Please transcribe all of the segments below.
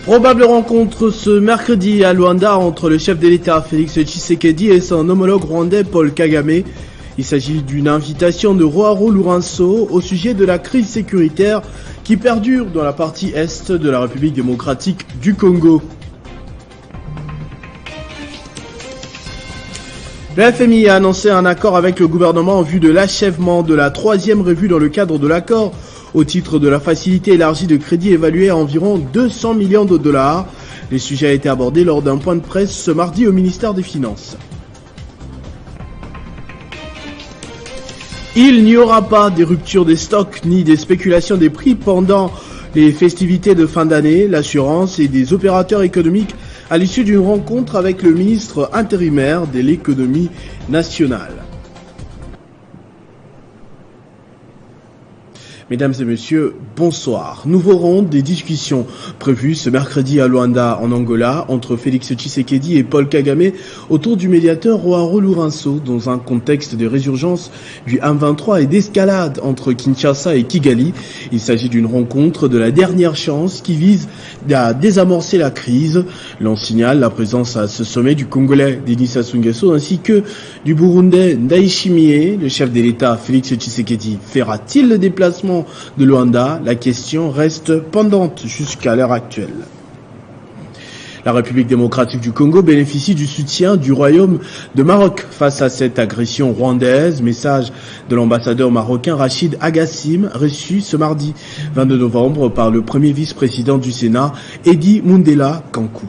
Probable rencontre ce mercredi à Luanda entre le chef de l'État Félix Tshisekedi et son homologue rwandais Paul Kagame. Il s'agit d'une invitation de Joao Lourenço au sujet de la crise sécuritaire qui perdure dans la partie est de la République démocratique du Congo. Le FMI a annoncé un accord avec le gouvernement en vue de l'achèvement de la 3e revue dans le cadre de l'accord au titre de la facilité élargie de crédit évaluée à environ 200 millions de dollars. Les sujets ont été abordés lors d'un point de presse ce mardi au ministère des Finances. Il n'y aura pas des ruptures des stocks ni des spéculations des prix pendant les festivités de fin d'année. L'assurance et des opérateurs économiques à l'issue d'une rencontre avec le ministre intérimaire de l'économie nationale. Mesdames et messieurs, bonsoir. Nouveau round des discussions prévues ce mercredi à Luanda, en Angola, entre Félix Tshisekedi et Paul Kagame autour du médiateur Joao Lourenço dans un contexte de résurgence du M23 et d'escalade entre Kinshasa et Kigali. Il s'agit d'une rencontre de la dernière chance qui vise à désamorcer la crise. L'on signale la présence à ce sommet du Congolais Denis Sassou Nguesso ainsi que du Burundais Ndayishimiye. Le chef de l'État Félix Tshisekedi fera-t-il le déplacement de Luanda? La question reste pendante jusqu'à l'heure actuelle. La République démocratique du Congo bénéficie du soutien du Royaume de Maroc face à cette agression rwandaise. Message de l'ambassadeur marocain Rachid Agassim, reçu ce mardi 22 novembre par le premier vice-président du Sénat, Edi Mundela Kankou.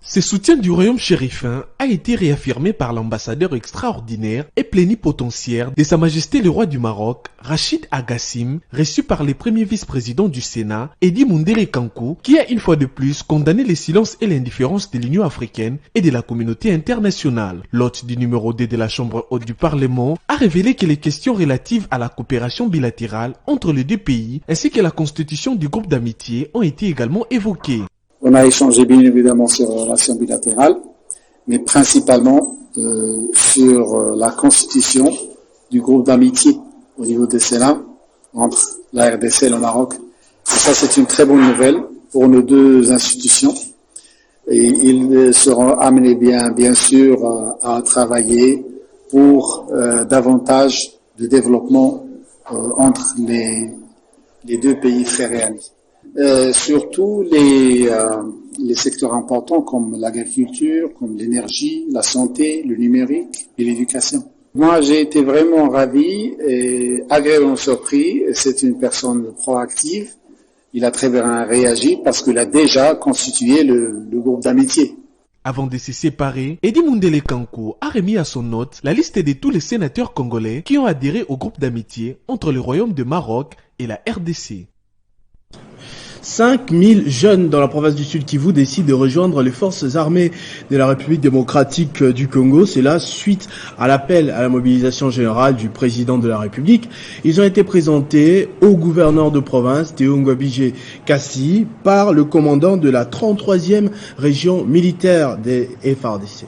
Ce soutien du royaume chérifin a été réaffirmé par l'ambassadeur extraordinaire et plénipotentiaire de Sa Majesté le Roi du Maroc, Rachid Agassim, reçu par les premiers vice-présidents du Sénat, Edi Mundela Kankou, qui a une fois de plus condamné le silence et l'indifférence de l'Union africaine et de la communauté internationale. L'hôte du numéro 2 de la Chambre haute du Parlement a révélé que les questions relatives à la coopération bilatérale entre les deux pays ainsi que la constitution du groupe d'amitié ont été également évoquées. On a échangé bien évidemment sur les relations bilatérales, mais principalement sur la constitution du groupe d'amitié au niveau des Sénats entre la RDC et le Maroc. Et ça, c'est une très bonne nouvelle pour nos deux institutions. Et ils seront amenés bien sûr à travailler pour davantage de développement entre les deux pays frères et amis. Surtout les secteurs importants comme l'agriculture, comme l'énergie, la santé, le numérique et l'éducation. Moi, j'ai été vraiment ravi et agréablement surpris. C'est une personne proactive. Il a très bien réagi parce qu'il a déjà constitué le groupe d'amitié. Avant de se séparer, Edi Mundela Kankou a remis à son hôte la liste de tous les sénateurs congolais qui ont adhéré au groupe d'amitié entre le Royaume de Maroc et la RDC. 5000 jeunes dans la province du Sud Kivu décident de rejoindre les forces armées de la République démocratique du Congo. C'est là suite à l'appel à la mobilisation générale du président de la République. Ils ont été présentés au gouverneur de province, Théo Ngwabidje Kassi, par le commandant de la 33e région militaire des FARDC.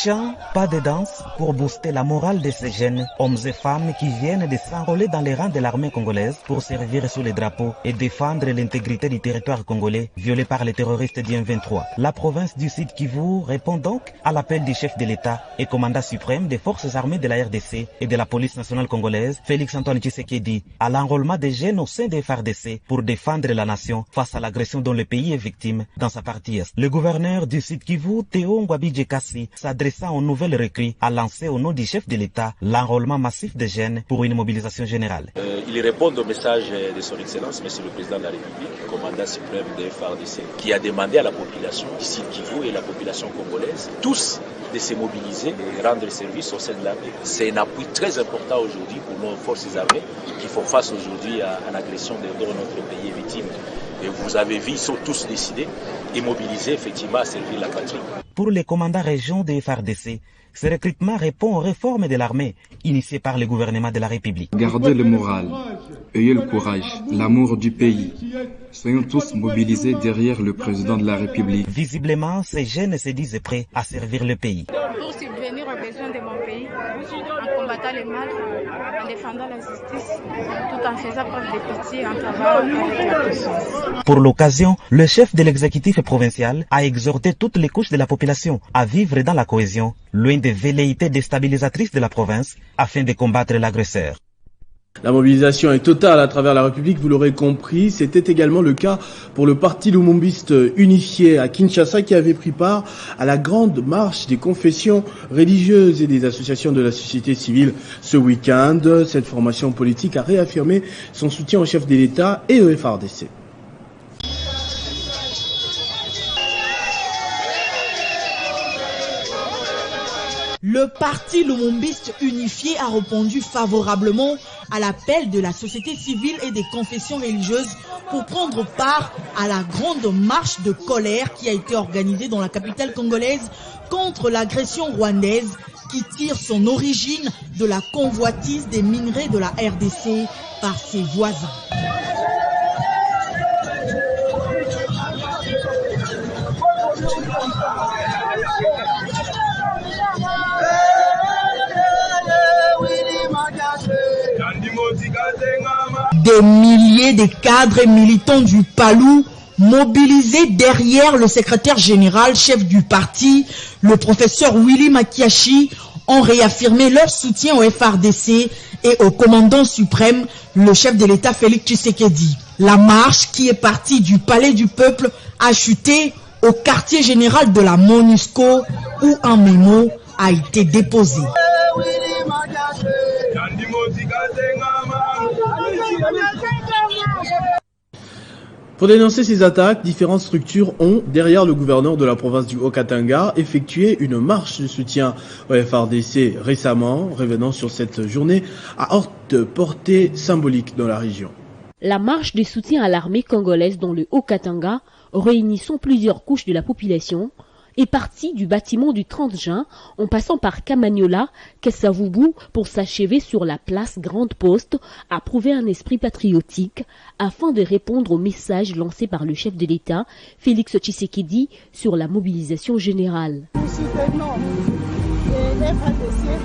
Chant, pas de danse pour booster la morale de ces jeunes hommes et femmes qui viennent de s'enrôler dans les rangs de l'armée congolaise pour servir sous les drapeaux et défendre l'intégrité du territoire congolais violé par les terroristes du M23. La province du Sud Kivu répond donc à l'appel du chef de l'État et commandant suprême des forces armées de la RDC et de la police nationale congolaise, Félix Antoine Tshisekedi, à l'enrôlement des jeunes au sein des FARDC pour défendre la nation face à l'agression dont le pays est victime dans sa partie est. Le gouverneur du Sud Kivu, Théo Ngwabidje Kassi, s'adressant aux nouvelles recrues, a lancé au nom du chef de l'État l'enrôlement massif des jeunes pour une mobilisation générale. Il répond au message de son Excellence, Monsieur le Président de la République, commandant suprême des FARDC, qui a demandé à la population du Sud Kivu et la population congolaise, tous de se mobiliser et rendre service au sein de l'armée. C'est un appui très important aujourd'hui pour nos forces armées qui font face aujourd'hui à l'agression dont notre pays est victime. Et vous avez vu, ils sont tous décidés et mobilisés effectivement à servir la patrie. Pour les commandants régions des FARDC, ce recrutement répond aux réformes de l'armée initiées par le gouvernement de la République. Gardez le moral, ayez le courage, l'amour du pays. Soyons tous mobilisés derrière le président de la République. Visiblement, ces jeunes se disent prêts à servir le pays. Pour subvenir aux cohésion de mon pays en combattant le mal, en défendant la justice, tout en faisant preuve de pitié, en travaillant avec la puissance. Pour l'occasion, le chef de l'exécutif provincial a exhorté toutes les couches de la population à vivre dans la cohésion, loin des velléités déstabilisatrices de la province, afin de combattre l'agresseur. La mobilisation est totale à travers la République, vous l'aurez compris. C'était également le cas pour le parti lumumbiste unifié à Kinshasa qui avait pris part à la grande marche des confessions religieuses et des associations de la société civile ce week-end. Cette formation politique a réaffirmé son soutien au chef de l'État et au FARDC. Le parti lumumbiste unifié a répondu favorablement à l'appel de la société civile et des confessions religieuses pour prendre part à la grande marche de colère qui a été organisée dans la capitale congolaise contre l'agression rwandaise qui tire son origine de la convoitise des minerais de la RDC par ses voisins. Des milliers de cadres et militants du PALU mobilisés derrière le secrétaire général, chef du parti, le professeur Willy Makiashi, ont réaffirmé leur soutien au FARDC et au commandant suprême, le chef de l'État Félix Tshisekedi. La marche qui est partie du Palais du Peuple a chuté au quartier général de la MONUSCO où un mémo a été déposé. Pour dénoncer ces attaques, différentes structures ont, derrière le gouverneur de la province du Haut-Katanga, effectué une marche de soutien au FARDC récemment, revenant sur cette journée à haute portée symbolique dans la région. La marche de soutien à l'armée congolaise dans le Haut-Katanga, réunissant plusieurs couches de la population, est partie du bâtiment du 30 juin en passant par Kamanyola, Kessavubu pour s'achever sur la place Grande Poste à prouver un esprit patriotique afin de répondre au message lancé par le chef de l'État, Félix Tshisekedi, sur la mobilisation générale. Nous soutenons les FARDC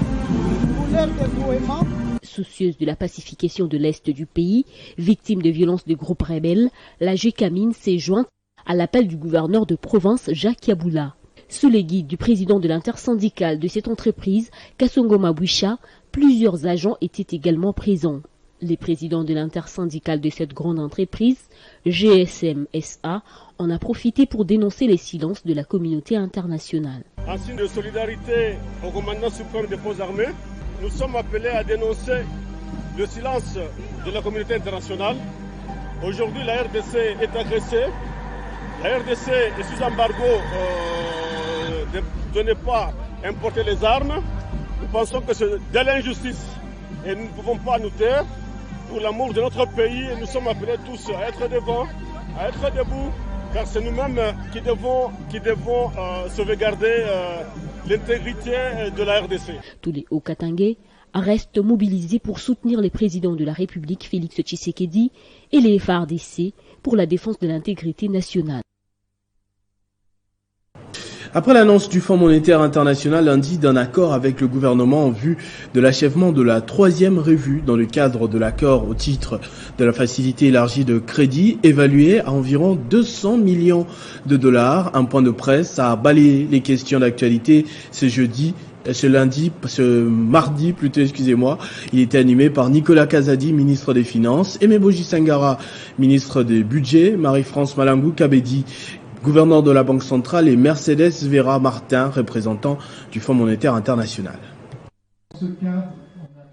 pour leur déploiement. Soucieuse de la pacification de l'Est du pays, victime de violences de groupes rebelles, la GECAMINE s'est jointe à l'appel du gouverneur de province Jacques Yaboula. Sous les guides du président de l'intersyndicale de cette entreprise, Kassongo Maboucha, plusieurs agents étaient également présents. Les présidents de l'intersyndicale de cette grande entreprise, GSM SA, en a profité pour dénoncer les silences de la communauté internationale. En signe de solidarité au commandant suprême des forces armées, nous sommes appelés à dénoncer le silence de la communauté internationale. Aujourd'hui, la RDC est agressée. La RDC est sous embargo de ne pas importer les armes. Nous pensons que c'est de l'injustice et nous ne pouvons pas nous taire. Pour l'amour de notre pays, nous sommes appelés tous à être devant, à être debout, car c'est nous-mêmes qui devons sauvegarder l'intégrité de la RDC. Tous les Hauts-Katangais restent mobilisés pour soutenir les présidents de la République, Félix Tshisekedi, et les FARDC pour la défense de l'intégrité nationale. Après l'annonce du Fonds monétaire international lundi d'un accord avec le gouvernement en vue de l'achèvement de la 3e revue dans le cadre de l'accord au titre de la facilité élargie de crédit évalué à environ 200 millions de dollars, un point de presse a balayé les questions d'actualité ce mardi, il était animé par Nicolas Kazadi, ministre des Finances, Emeboji Sangara, ministre des Budgets, Marie-France Malangou Kabedi, gouverneur de la Banque centrale, et Mercedes Vera Martin, représentant du Fonds monétaire international.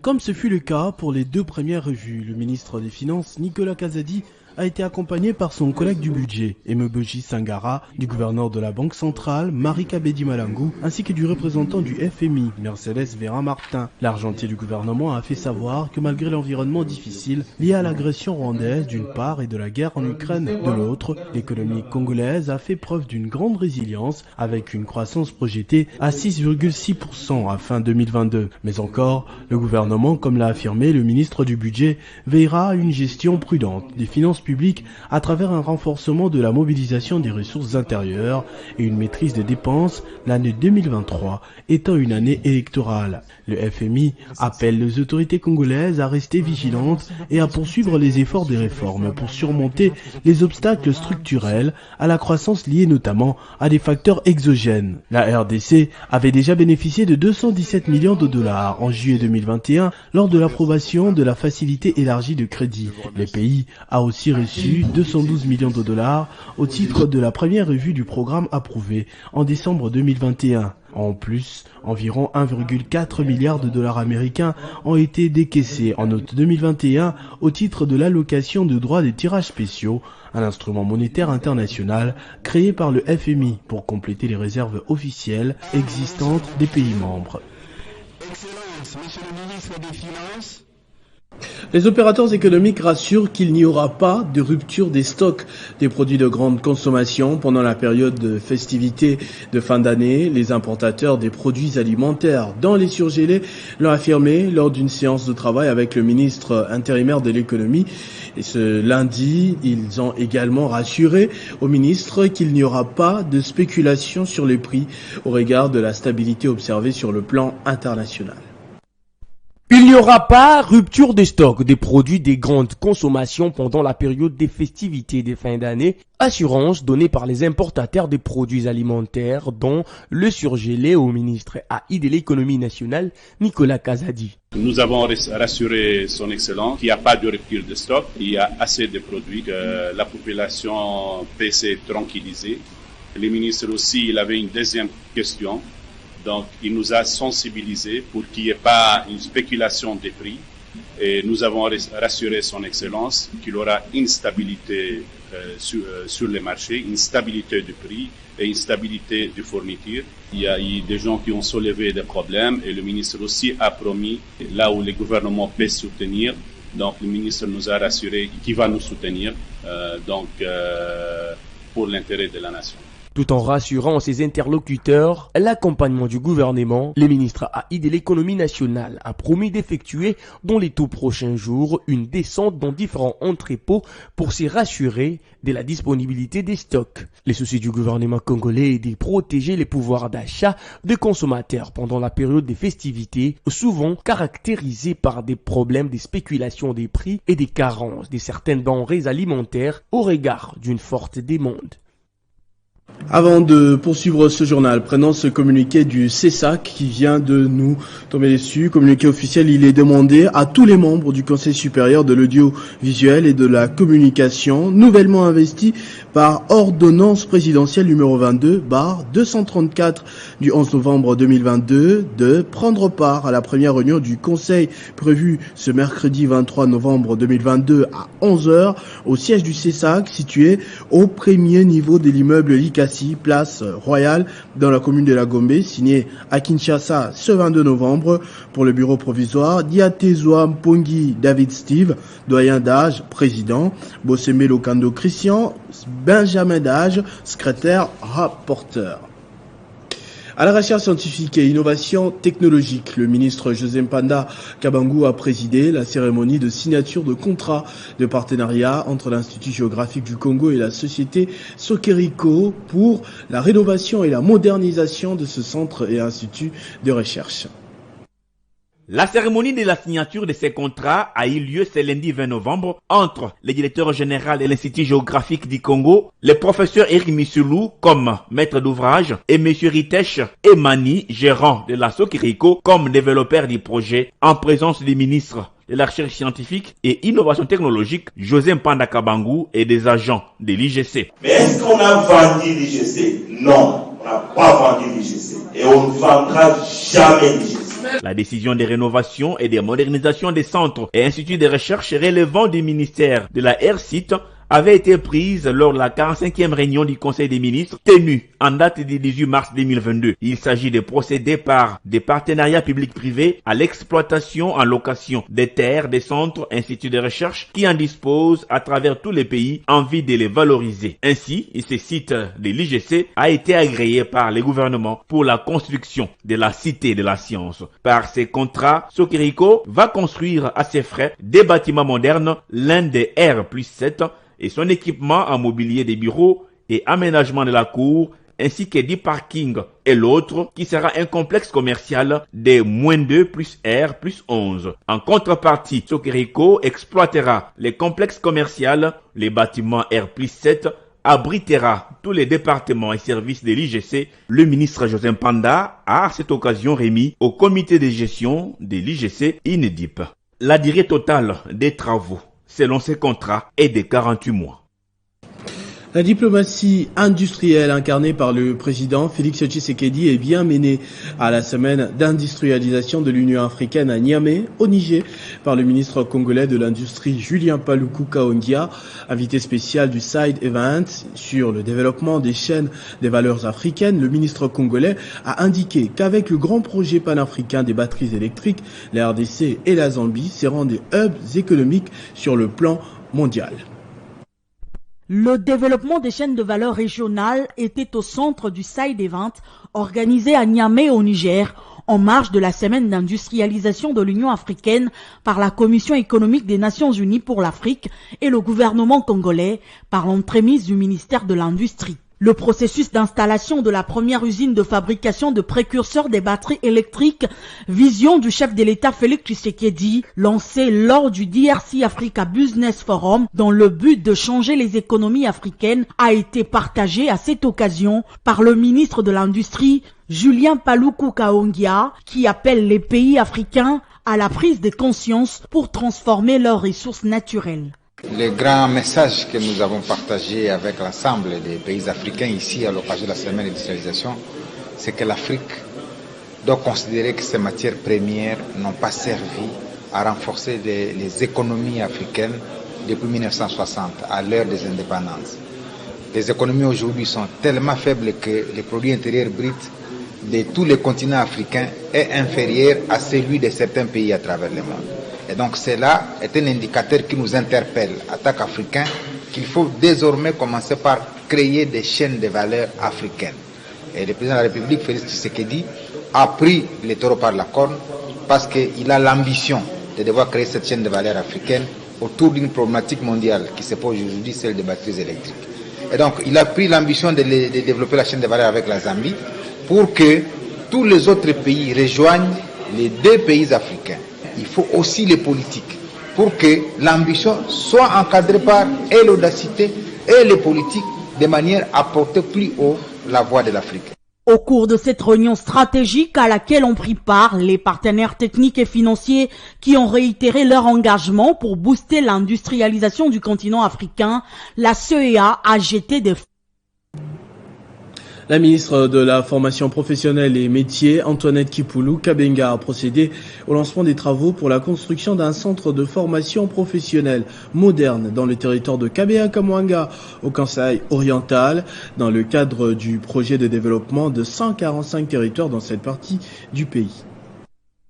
Comme ce fut le cas pour les 2 premières revues, le ministre des Finances, Nicolas Kazadi, a été accompagné par son collègue du budget, Emeboji Sangara, du gouverneur de la Banque centrale, Marie Kabedi Malangou, ainsi que du représentant du FMI, Mercedes Vera Martin. L'argentier du gouvernement a fait savoir que malgré l'environnement difficile lié à l'agression rwandaise d'une part et de la guerre en Ukraine de l'autre, l'économie congolaise a fait preuve d'une grande résilience avec une croissance projetée à 6,6% à fin 2022. Mais encore, le gouvernement, comme l'a affirmé le ministre du budget, veillera à une gestion prudente des finances publiques publiques à travers un renforcement de la mobilisation des ressources intérieures et une maîtrise des dépenses, l'année 2023 étant une année électorale. Le FMI appelle les autorités congolaises à rester vigilantes et à poursuivre les efforts des réformes pour surmonter les obstacles structurels à la croissance liés notamment à des facteurs exogènes. La RDC avait déjà bénéficié de 217 millions de dollars en juillet 2021 lors de l'approbation de la facilité élargie de crédit. Le pays a aussi reçu 212 millions de dollars au titre de la première revue du programme approuvé en décembre 2021. En plus, environ 1,4 milliard de dollars américains ont été décaissés en août 2021 au titre de l'allocation de droits des tirages spéciaux, un instrument monétaire international créé par le FMI pour compléter les réserves officielles existantes des pays membres. Excellence, Monsieur le ministre des Finances. Les opérateurs économiques rassurent qu'il n'y aura pas de rupture des stocks des produits de grande consommation pendant la période de festivité de fin d'année. Les importateurs des produits alimentaires dans les surgelés l'ont affirmé lors d'une séance de travail avec le ministre intérimaire de l'économie. Et ce lundi, ils ont également rassuré au ministre qu'il n'y aura pas de spéculation sur les prix au regard de la stabilité observée sur le plan international. Il n'y aura pas rupture de stock des produits de grande consommation pendant la période des festivités de fin d'année. Assurance donnée par les importateurs des produits alimentaires dont le surgelé au ministre AI de l'économie nationale, Nicolas Kazadi. Nous avons rassuré son Excellence qu'il n'y a pas de rupture de stock. Il y a assez de produits que la population peut se tranquilliser. Le ministre aussi, il avait une deuxième question. Donc, il nous a sensibilisés pour qu'il n'y ait pas une spéculation des prix. Et nous avons rassuré son Excellence qu'il aura une stabilité sur les marchés, une stabilité du prix et une stabilité du fourniture. Il y a eu des gens qui ont soulevé des problèmes et le ministre aussi a promis, là où le gouvernement peut soutenir, donc le ministre nous a rassuré qu'il va nous soutenir pour l'intérêt de la nation. Tout en rassurant ses interlocuteurs, l'accompagnement du gouvernement, le ministre AI de l'économie nationale a promis d'effectuer dans les tout prochains jours une descente dans différents entrepôts pour se rassurer de la disponibilité des stocks. Le souci du gouvernement congolais est de protéger les pouvoirs d'achat des consommateurs pendant la période des festivités, souvent caractérisée par des problèmes de spéculation des prix et des carences de certaines denrées alimentaires au regard d'une forte demande. Avant de poursuivre ce journal, prenons ce communiqué du CESAC qui vient de nous tomber dessus. Communiqué officiel, il est demandé à tous les membres du Conseil supérieur de l'audiovisuel et de la communication, nouvellement investis par ordonnance présidentielle numéro 22/234 du 11 novembre 2022, de prendre part à la première réunion du Conseil prévue ce mercredi 23 novembre 2022 à 11h au siège du CESAC situé au premier niveau de l'immeuble Likasi, place Royale, dans la commune de la Gombe, signé à Kinshasa ce 22 novembre pour le bureau provisoire. Diatezoa Mpongi David Steve, doyen d'âge, président. Bosseme Lokando Christian, Benjamin d'âge, secrétaire, rapporteur. À la recherche scientifique et innovation technologique, le ministre José Mpanda Kabangu a présidé la cérémonie de signature de contrat de partenariat entre l'Institut géographique du Congo et la société Sokeriko pour la rénovation et la modernisation de ce centre et institut de recherche. La cérémonie de la signature de ces contrats a eu lieu ce lundi 20 novembre entre le directeur général de l'Institut géographique du Congo, le professeur Eric Missoulou comme maître d'ouvrage et M. Ritesh Emani, gérant de la Sokeriko, comme développeur du projet, en présence du ministre de la recherche scientifique et innovation technologique, José Mpanda Kabangu, et des agents de l'IGC. Mais est-ce qu'on a vendu l'IGC? Non, on n'a pas vendu l'IGC et on ne vendra jamais l'IGC. La décision de rénovation et de modernisation des centres et instituts de recherche relevant du ministère de la RCIT avait été prise lors de la 45e réunion du Conseil des ministres tenue en date du 18 mars 2022. Il s'agit de procéder par des partenariats publics-privés à l'exploitation en location des terres, des centres, instituts de recherche qui en disposent à travers tous les pays en vue de les valoriser. Ainsi, ce site de l'IGC a été agréé par les gouvernements pour la construction de la cité de la science. Par ces contrats, Sokiriko va construire à ses frais des bâtiments modernes, l'un des R+7 et son équipement en mobilier des bureaux et aménagement de la cour, ainsi que 10 parkings, et l'autre qui sera un complexe commercial des -2 plus R plus 11. En contrepartie, Sokiriko exploitera les complexes commerciaux, les bâtiments R plus 7, abritera tous les départements et services de l'IGC. Le ministre José Panda a à cette occasion remis au comité de gestion de l'IGC INEDIP la durée totale des travaux, selon ces contrats, est de 48 mois. La diplomatie industrielle incarnée par le président Félix Tshisekedi est bien menée à la semaine d'industrialisation de l'Union africaine à Niamey, au Niger, par le ministre congolais de l'Industrie Julien Paluku Kaongia, invité spécial du Side Event sur le développement des chaînes des valeurs africaines. Le ministre congolais a indiqué qu'avec le grand projet panafricain des batteries électriques, la RDC et la Zambie seront des hubs économiques sur le plan mondial. Le développement des chaînes de valeur régionales était au centre du Side Event organisé à Niamey au Niger en marge de la semaine d'industrialisation de l'Union africaine par la Commission économique des Nations Unies pour l'Afrique et le gouvernement congolais par l'entremise du ministère de l'Industrie. Le processus d'installation de la première usine de fabrication de précurseurs des batteries électriques, vision du chef de l'État Félix Tshisekedi, lancé lors du DRC Africa Business Forum dans le but de changer les économies africaines, a été partagé à cette occasion par le ministre de l'Industrie, Julien Paluku Kaongia, qui appelle les pays africains à la prise de conscience pour transformer leurs ressources naturelles. Le grand message que nous avons partagé avec l'ensemble des pays africains ici à l'occasion de la semaine d'industrialisation, c'est que l'Afrique doit considérer que ces matières premières n'ont pas servi à renforcer les économies africaines depuis 1960, à l'heure des indépendances. Les économies aujourd'hui sont tellement faibles que le produit intérieur brut de tous les continents africains est inférieur à celui de certains pays à travers le monde. Et donc cela est un indicateur qui nous interpelle, en tant qu'Africains, qu'il faut désormais commencer par créer des chaînes de valeur africaines. Et le président de la République, Félix Tshisekedi, a pris le taureau par la corne parce qu'il a l'ambition de devoir créer cette chaîne de valeur africaine autour d'une problématique mondiale qui se pose aujourd'hui, celle des batteries électriques. Et donc il a pris l'ambition de développer la chaîne de valeur avec la Zambie pour que tous les autres pays rejoignent les deux pays africains. Il faut aussi les politiques pour que l'ambition soit encadrée par et l'audacité et les politiques de manière à porter plus haut la voix de l'Afrique. Au cours de cette réunion stratégique à laquelle ont pris part les partenaires techniques et financiers qui ont réitéré leur engagement pour booster l'industrialisation du continent africain, la CEA a jeté des... La ministre de la Formation professionnelle et métiers, Antoinette Kipulu Kabenga, a procédé au lancement des travaux pour la construction d'un centre de formation professionnelle moderne dans le territoire de Kabea-Kamwanga, au Kasaï oriental, dans le cadre du projet de développement de 145 territoires dans cette partie du pays.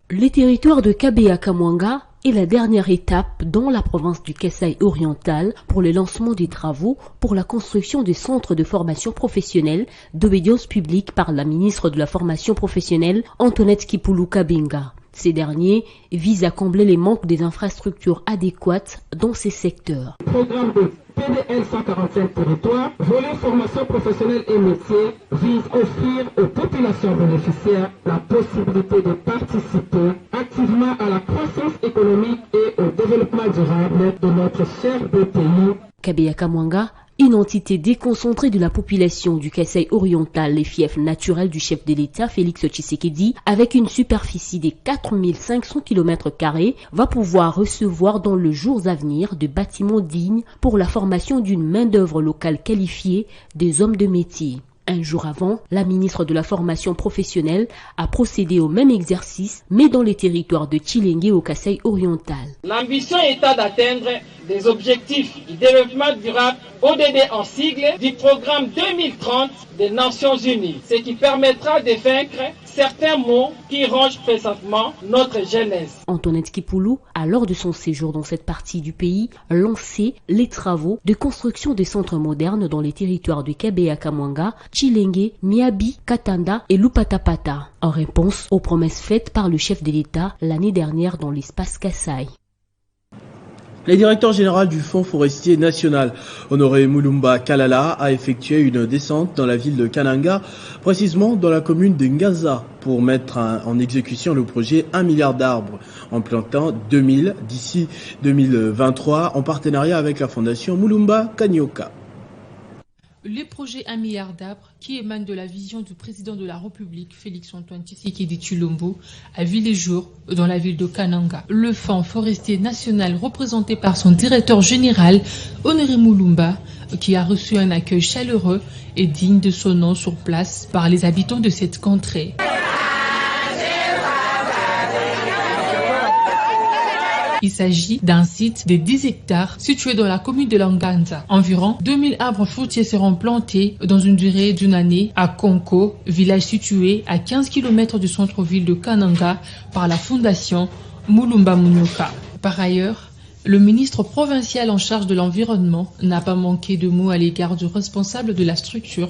Les territoires de Kabea-Kamwanga est la dernière étape dans la province du Kasaï oriental pour le lancement des travaux pour la construction des centres de formation professionnelle d'obédience publique par la ministre de la Formation professionnelle Antoinette Kipulu Kabenga. Ces derniers visent à combler les manques des infrastructures adéquates dans ces secteurs. Programme de PDL 145 territoires, volet formation professionnelle et métiers, vise à offrir aux populations bénéficiaires la possibilité de participer activement à la croissance économique et au développement durable de notre cher pays. Kabea-Kamwanga, une entité déconcentrée de la population du Kasaï oriental, les fiefs naturels du chef de l'État Félix Tshisekedi, avec une superficie de 4500 km², va pouvoir recevoir dans les jours à venir de bâtiments dignes pour la formation d'une main-d'œuvre locale qualifiée des hommes de métier. Un jour avant, la ministre de la formation professionnelle a procédé au même exercice, mais dans les territoires de Tshilenge au Kasaï oriental. L'ambition est d'atteindre des objectifs du développement durable, ODD en sigle, du programme 2030 des Nations Unies, ce qui permettra de vaincre certains maux qui rongent présentement notre jeunesse. Antoinette Kipoulou a, lors de son séjour dans cette partie du pays, lancé les travaux de construction des centres modernes dans les territoires de Kabeya-Kamwanga, Tshilenge, Miabi, Katanda et Lupatapata, en réponse aux promesses faites par le chef de l'État l'année dernière dans l'espace Kasaï. Le directeur général du Fonds forestier national, Honoré Mulumba Kalala, a effectué une descente dans la ville de Kananga, précisément dans la commune de Ngaza, pour mettre en exécution le projet 1 milliard d'arbres, en plantant 2000 d'ici 2023, en partenariat avec la fondation Mulumba Kanyoka. Le projet 1 milliard d'arbres, qui émane de la vision du président de la République, Félix-Antoine Tshisekedi Tshilombo, a vu les jours dans la ville de Kananga. Le Fonds forestier national, représenté par son directeur général, Honoré Mulumba, qui a reçu un accueil chaleureux et digne de son nom sur place par les habitants de cette contrée. Il s'agit d'un site de 10 hectares situé dans la commune de Langanza. Environ 2000 arbres fruitiers seront plantés dans une durée d'une année à Konko, village situé à 15 km du centre-ville de Kananga par la fondation Mulumba Munyoka. Par ailleurs, le ministre provincial en charge de l'environnement n'a pas manqué de mots à l'égard du responsable de la structure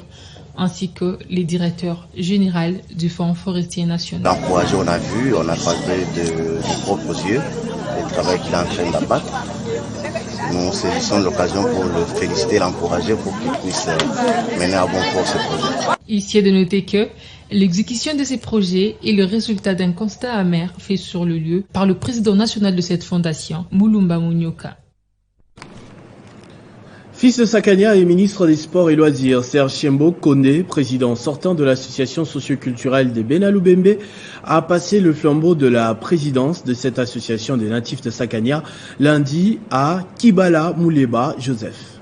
ainsi que les directeurs généraux du Fonds forestier national. L'encourager, on a vu, on a palpé de propres yeux le travail qu'il est en train d'abattre. Nous saisissons l'occasion pour le féliciter, l'encourager pour qu'il puisse mener à bon port ce projet. Ici est de noter que l'exécution de ces projets est le résultat d'un constat amer fait sur le lieu par le président national de cette fondation, Mulumba Munyoka. Fils de Sakania et ministre des Sports et Loisirs, Serge Chiembo Kondé, président sortant de l'association socioculturelle des Benaloubembe, a passé le flambeau de la présidence de cette association des natifs de Sakania lundi à Kibala Mouleba Joseph.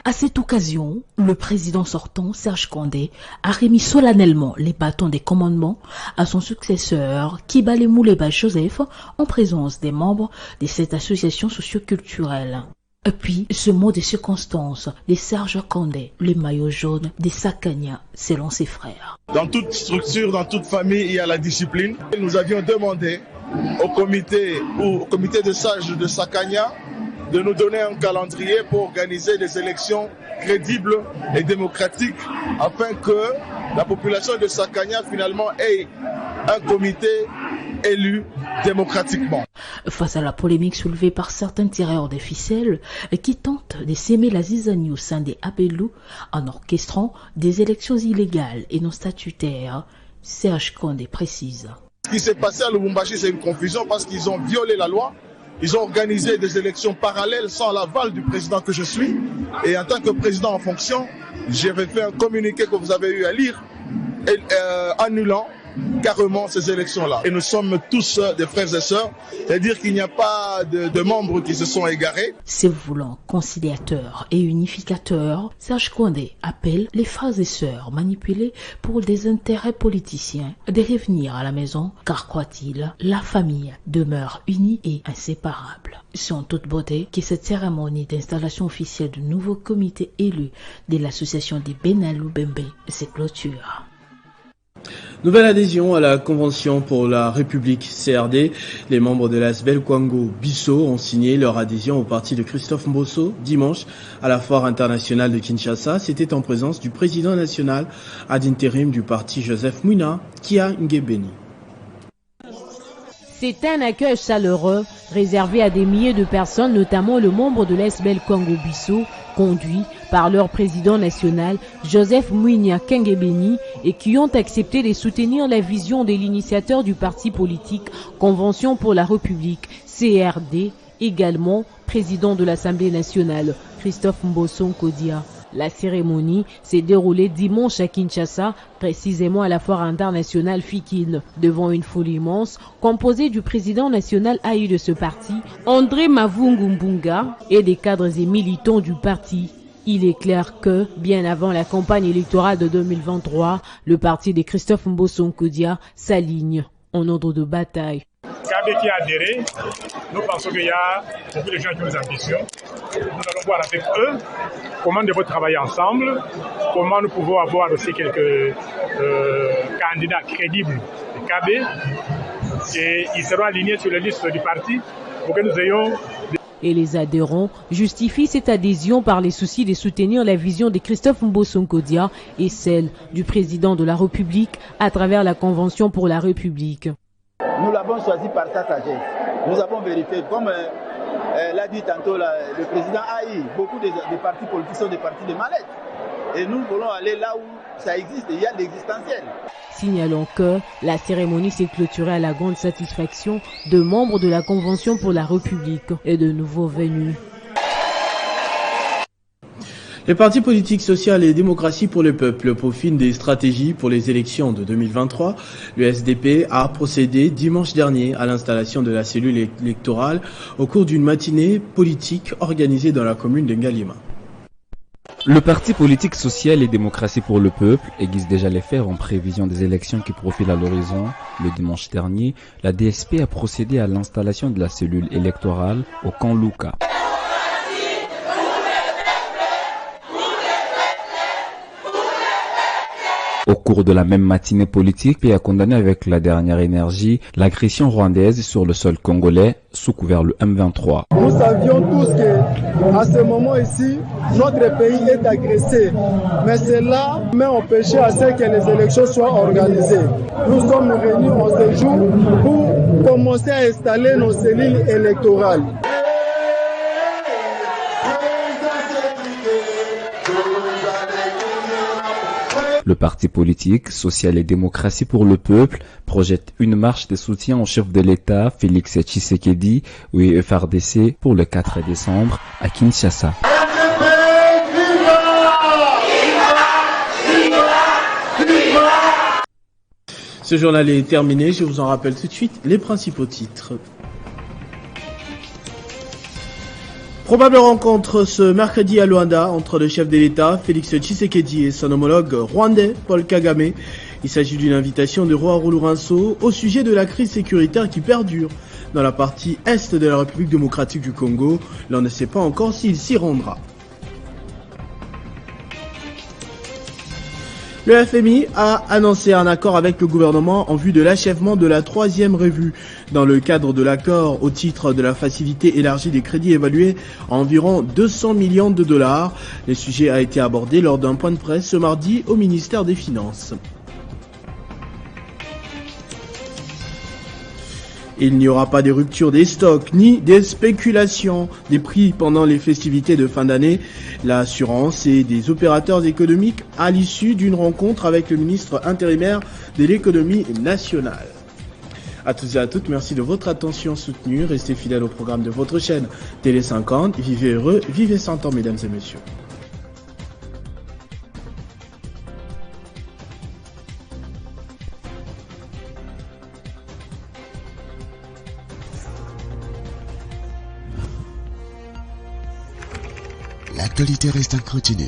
À cette occasion, le président sortant, Serge Kondé, a remis solennellement les bâtons des commandements à son successeur, Kibale Mouleba Joseph, en présence des membres de cette association socioculturelle. Et puis, ce mot de circonstance de Serge Kondé, le maillot jaune des Sakania, selon ses frères. Dans toute structure, dans toute famille, il y a la discipline. Nous avions demandé au comité de sages de Sakania de nous donner un calendrier pour organiser des élections crédibles et démocratiques afin que la population de Sakania finalement ait un comité élu démocratiquement. Face à la polémique soulevée par certains tireurs de ficelles qui tentent de s'aimer la zizanie au sein des Abelou en orchestrant des élections illégales et non statutaires, Serge Kondé précise. Ce qui s'est passé à Lubumbashi, c'est une confusion parce qu'ils ont violé la loi. Ils ont organisé des élections parallèles sans l'aval du président que je suis. Et en tant que président en fonction, j'avais fait un communiqué que vous avez eu à lire, annulant carrément ces élections-là. Et nous sommes tous des frères et sœurs, c'est-à-dire qu'il n'y a pas de membres qui se sont égarés. Se voulant conciliateur et unificateur, Serge Kondé appelle les frères et sœurs manipulés pour des intérêts politiciens de revenir à la maison, car, croit-il, la famille demeure unie et inséparable. C'est en toute beauté que cette cérémonie d'installation officielle du nouveau comité élu de l'association des Benaloubembe se clôture. Nouvelle adhésion à la Convention pour la République CRD. Les membres de l'ASBEL Kwango Bisso ont signé leur adhésion au parti de Christophe Mbosso dimanche à la Foire internationale de Kinshasa. C'était en présence du président national ad intérim du parti Joseph Mwina, Kia Ngebeni. C'est un accueil chaleureux réservé à des milliers de personnes, notamment le membre de l'ASBEL Kwango Bisso, conduit par leur président national Joseph Mwina Kengebeni, et qui ont accepté de soutenir la vision de l'initiateur du parti politique Convention pour la République CRD, également président de l'Assemblée nationale Christophe Mbosso Nkodia. La cérémonie s'est déroulée dimanche à Kinshasa, précisément à la Foire internationale Fikine, devant une foule immense composée du président national haï de ce parti, André Mavungu Mbunga, et des cadres et militants du parti. Il est clair que, bien avant la campagne électorale de 2023, le parti de Christophe Mbosso Nkodia s'aligne en ordre de bataille. Kabé qui a adhéré, nous pensons qu'il y a beaucoup de gens qui ont des ambitions. Nous allons voir avec eux comment nous devons travailler ensemble, comment nous pouvons avoir aussi quelques candidats crédibles de Kabé, et ils seront alignés sur les listes du parti pour que nous ayons... Et les adhérents justifient cette adhésion par les soucis de soutenir la vision de Christophe Mbosso Nkodia et celle du président de la République à travers la Convention pour la République. Nous l'avons choisi par sa sagesse. Nous avons vérifié, comme l'a dit tantôt le président Aïe, beaucoup des partis politiques sont des partis de mallettes. Et nous voulons aller là où ça existe, il y a l'existentiel. Signalons que la cérémonie s'est clôturée à la grande satisfaction de membres de la Convention pour la République et de nouveaux venus. Les partis politiques sociales et démocratie pour le peuple peaufinent des stratégies pour les élections de 2023. Le SDP a procédé dimanche dernier à l'installation de la cellule électorale au cours d'une matinée politique organisée dans la commune de Ngalima. Le parti politique social et démocratie pour le peuple aiguise déjà les fers en prévision des élections qui profilent à l'horizon. Le dimanche dernier, la DSP a procédé à l'installation de la cellule électorale au camp Luka. Au cours de la même matinée politique, pays a condamné avec la dernière énergie l'agression rwandaise sur le sol congolais sous couvert le M23. Nous savions tous qu'à ce moment ici, notre pays est agressé. Mais cela met empêché à ce que les élections soient organisées. Nous sommes réunis en ce jour pour commencer à installer nos cellules électorales. Le parti politique, social et démocratie pour le peuple, projette une marche de soutien au chef de l'État, Félix Tshisekedi, oui, FARDC, pour le 4 décembre à Kinshasa. Ce journal est terminé, je vous en rappelle tout de suite les principaux titres. Probable rencontre ce mercredi à Luanda entre le chef de l'État, Félix Tshisekedi, et son homologue rwandais, Paul Kagame. Il s'agit d'une invitation de Roarou Lourenço au sujet de la crise sécuritaire qui perdure dans la partie est de la République démocratique du Congo. L'on ne sait pas encore s'il s'y rendra. Le FMI a annoncé un accord avec le gouvernement en vue de l'achèvement de la 3e revue. Dans le cadre de l'accord au titre de la facilité élargie des crédits évalués à environ 200 millions de dollars, le sujet a été abordé lors d'un point de presse ce mardi au ministère des Finances. Il n'y aura pas de rupture des stocks ni des spéculations des prix pendant les festivités de fin d'année. L'assurance et des opérateurs économiques à l'issue d'une rencontre avec le ministre intérimaire de l'économie nationale. À tous et à toutes, merci de votre attention soutenue. Restez fidèles au programme de votre chaîne Télé 50. Vivez heureux, vivez 100 ans, mesdames et messieurs. L'actualité reste incontinue.